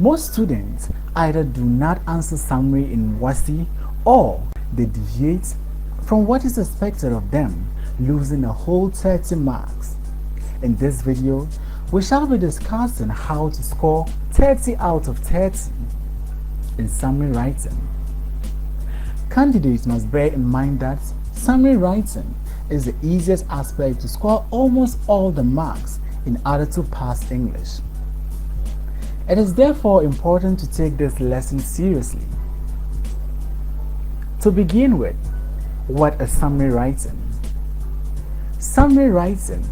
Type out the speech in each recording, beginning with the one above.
Most students either do not answer summary in Wassce or they deviate from what is expected of them, losing a whole 30 marks. In this video, we shall be discussing how to score 30 out of 30 in summary writing. Candidates must bear in mind that summary writing is the easiest aspect to score almost all the marks in order to pass English. It is therefore important to take this lesson seriously. To begin with, what is summary writing? Summary writing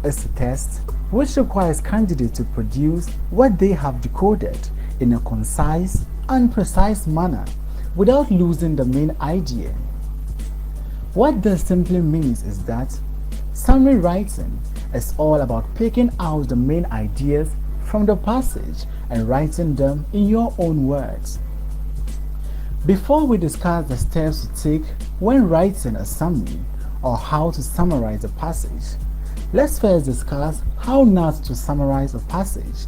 is a test which requires candidates to produce what they have decoded in a concise and precise manner without losing the main idea. What this simply means is that summary writing is all about picking out the main ideas from the passage and writing them in your own words. Before we discuss the steps to take when writing a summary or how to summarize a passage, let's first discuss how not to summarize a passage.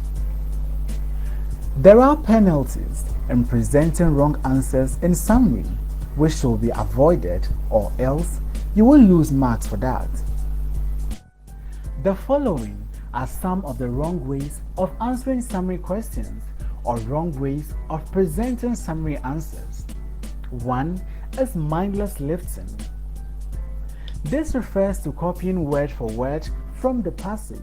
There are penalties in presenting wrong answers in summary, which should be avoided, or else you will lose marks for that. The following are some of the wrong ways of answering summary questions or wrong ways of presenting summary answers. 1 is mindless lifting. This refers to copying word for word from the passage.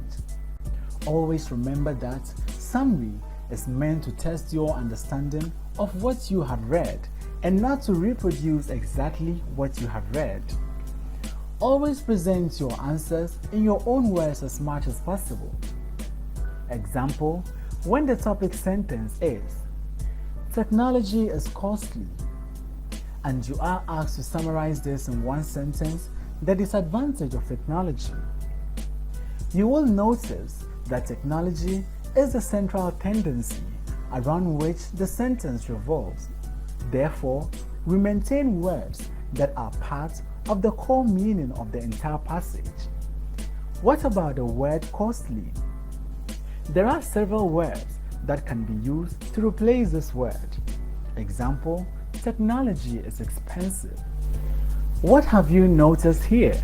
Always remember that summary is meant to test your understanding of what you have read and not to reproduce exactly what you have read. Always present your answers in your own words as much as possible. Example, when the topic sentence is, technology is costly, and you are asked to summarize this in one sentence, the disadvantage of technology. You will notice that technology is the central tendency around which the sentence revolves. Therefore, we maintain words that are part of the core meaning of the entire passage. What about the word costly? There are several words that can be used to replace this word. Example, technology is expensive. What have you noticed here?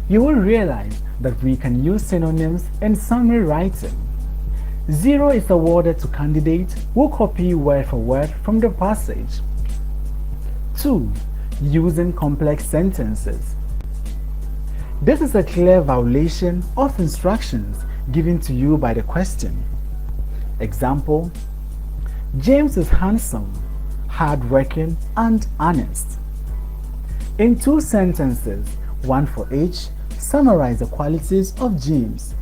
You will realize that we can use synonyms in summary writing. 0 is awarded to candidates who copy word for word from the passage. 2. Using complex sentences. This is a clear violation of instructions given to you by the question. Example, James is handsome, hardworking, and honest. In 2 sentences, one for each, summarize the qualities of James.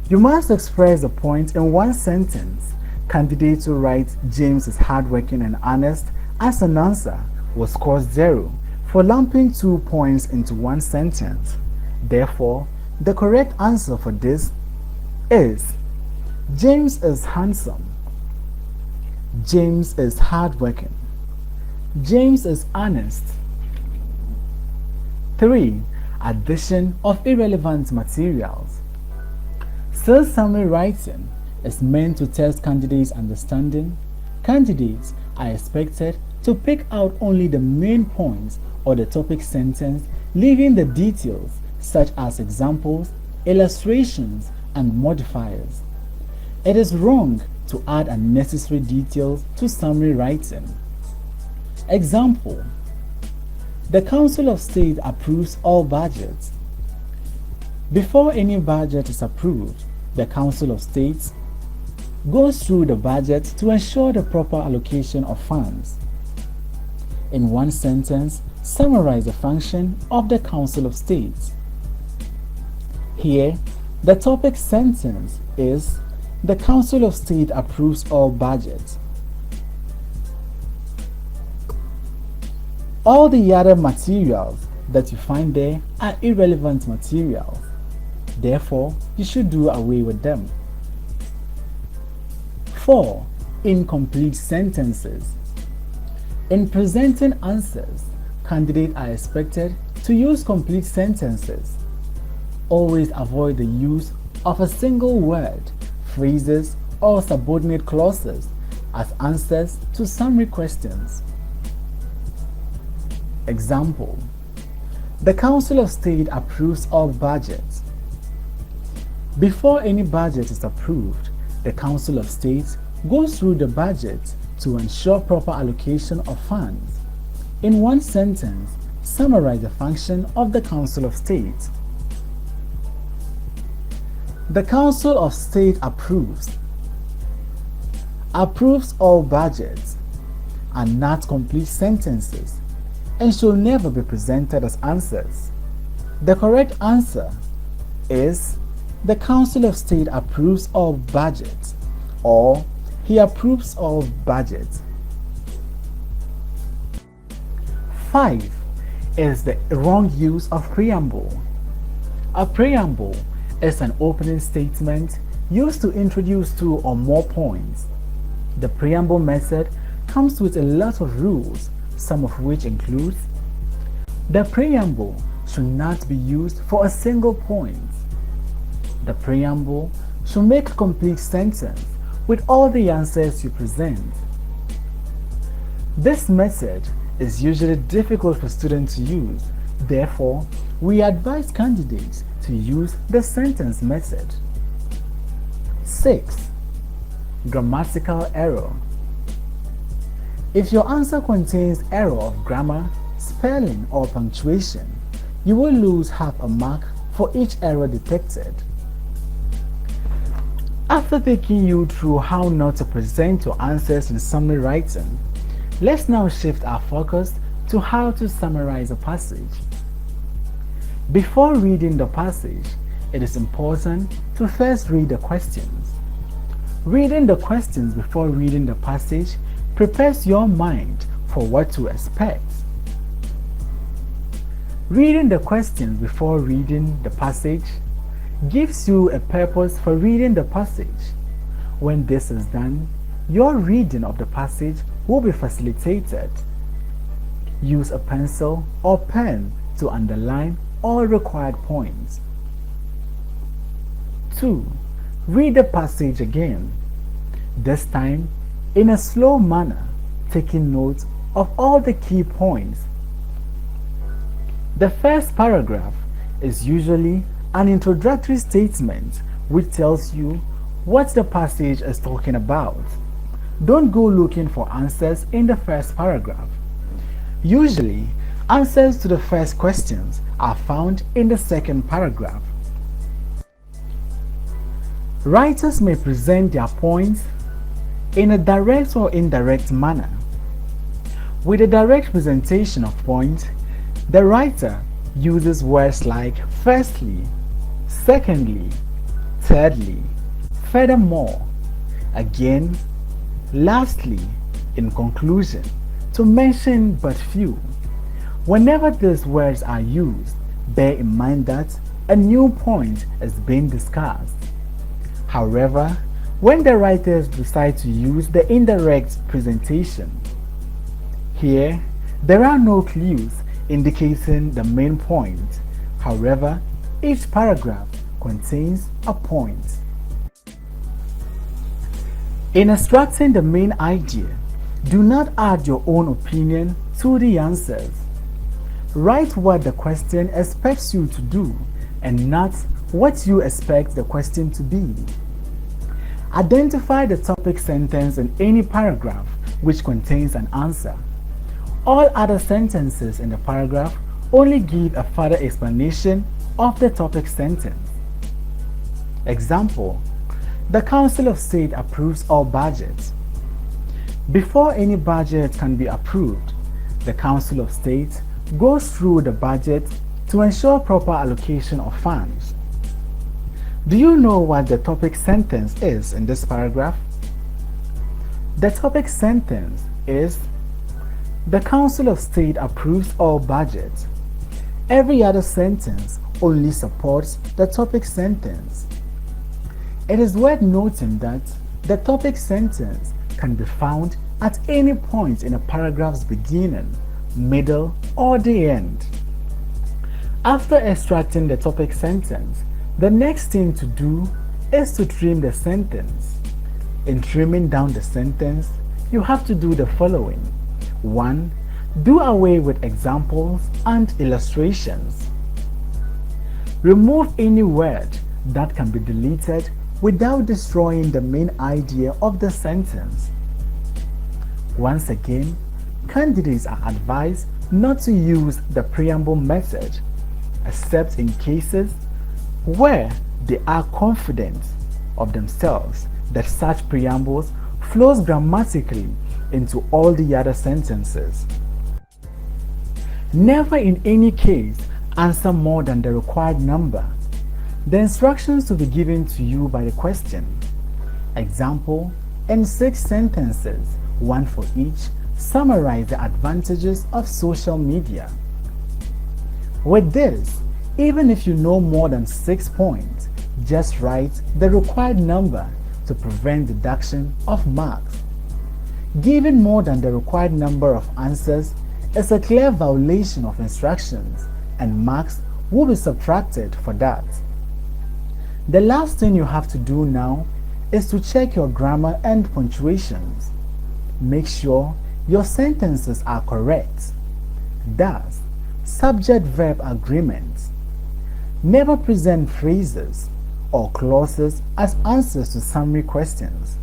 You must express the point in one sentence. Candidates who write James is hardworking and honest as an answer will score 0 for lumping 2 points into one sentence. Therefore, the correct answer for this is James is handsome, James is hardworking, James is honest. 3. Addition of irrelevant materials. Since summary writing is meant to test candidates' understanding, candidates are expected to pick out only the main points or the topic sentence, leaving the details such as examples, illustrations, and modifiers. It is wrong to add unnecessary details to summary writing. Example, the Council of State approves all budgets. Before any budget is approved, the Council of State goes through the budget to ensure the proper allocation of funds. In one sentence, summarize the function of the Council of State. Here, the topic sentence is the Council of State approves all budgets. All the other materials that you find there are irrelevant materials. Therefore, you should do away with them. 4. Incomplete sentences. In presenting answers, candidates are expected to use complete sentences. Always avoid the use of a single word, phrases, or subordinate clauses as answers to summary questions. Example: the Council of State approves all budgets. Before any budget is approved, the Council of State goes through the budget to ensure proper allocation of funds. In one sentence, summarize the function of the Council of State. The Council of State approves all budgets are not complete sentences and should never be presented as answers. The correct answer is the Council of State approves all budgets, or he approves all budgets. 5 is the wrong use of preamble. A preamble is an opening statement used to introduce 2 or more points. The preamble method comes with a lot of rules, some of which include: the preamble should not be used for a single point. The preamble should make a complete sentence with all the answers you present. This method is usually difficult for students to use. Therefore, we advise candidates to use the sentence method. 6. Grammatical error. If your answer contains error of grammar, spelling, or punctuation, you will lose half a mark for each error detected. After taking you through how not to present your answers in summary writing, let's now shift our focus to how to summarize a passage. Before reading the passage, it is important to first read the questions. Reading the questions before reading the passage prepares your mind for what to expect. Reading the questions before reading the passage gives you a purpose for reading the passage. When this is done, your reading of the passage will be facilitated. Use a pencil or pen to underline all required points. 2. Read the passage again, this time in a slow manner, taking note of all the key points. The first paragraph is usually an introductory statement which tells you what the passage is talking about. Don't go looking for answers in the first paragraph. Usually, answers to the first questions are found in the second paragraph. Writers may present their points in a direct or indirect manner. With a direct presentation of points, the writer uses words like firstly, secondly, thirdly, furthermore, again, lastly, in conclusion, to mention but few. Whenever these words are used, bear in mind that a new point is being discussed. However, when the writers decide to use the indirect presentation, here there are no clues indicating the main point. However, each paragraph contains a point. In extracting the main idea, do not add your own opinion to the answers. Write what the question expects you to do and not what you expect the question to be. Identify the topic sentence in any paragraph which contains an answer. All other sentences in the paragraph only give a further explanation of the topic sentence. Example: the Council of State approves all budgets. Before any budget can be approved, the Council of State goes through the budget to ensure proper allocation of funds. Do you know what the topic sentence is in this paragraph? The topic sentence is: the Council of State approves all budgets. Every other sentence only supports the topic sentence. It is worth noting that the topic sentence can be found at any point in a paragraph's beginning, middle, or the end. After extracting the topic sentence, The next thing to do is to trim the sentence. In trimming down the sentence, you have to do the following. 1. Do away with examples and illustrations. Remove any word that can be deleted without destroying the main idea of the sentence. Once again, candidates are advised not to use the preamble method, except in cases where they are confident of themselves that such preambles flows grammatically into all the other sentences. Never in any case answer more than the required number. The instructions to be given to you by the question. Example, in 6 sentences, 1 for each, summarize the advantages of social media. With this, even if you know more than 6 points, just write the required number to prevent deduction of marks. Giving more than the required number of answers is a clear violation of instructions, and marks will be subtracted for that. The last thing you have to do now is to check your grammar and punctuations. Make sure your sentences are correct. Thus, subject-verb agreements. Never present phrases or clauses as answers to summary questions.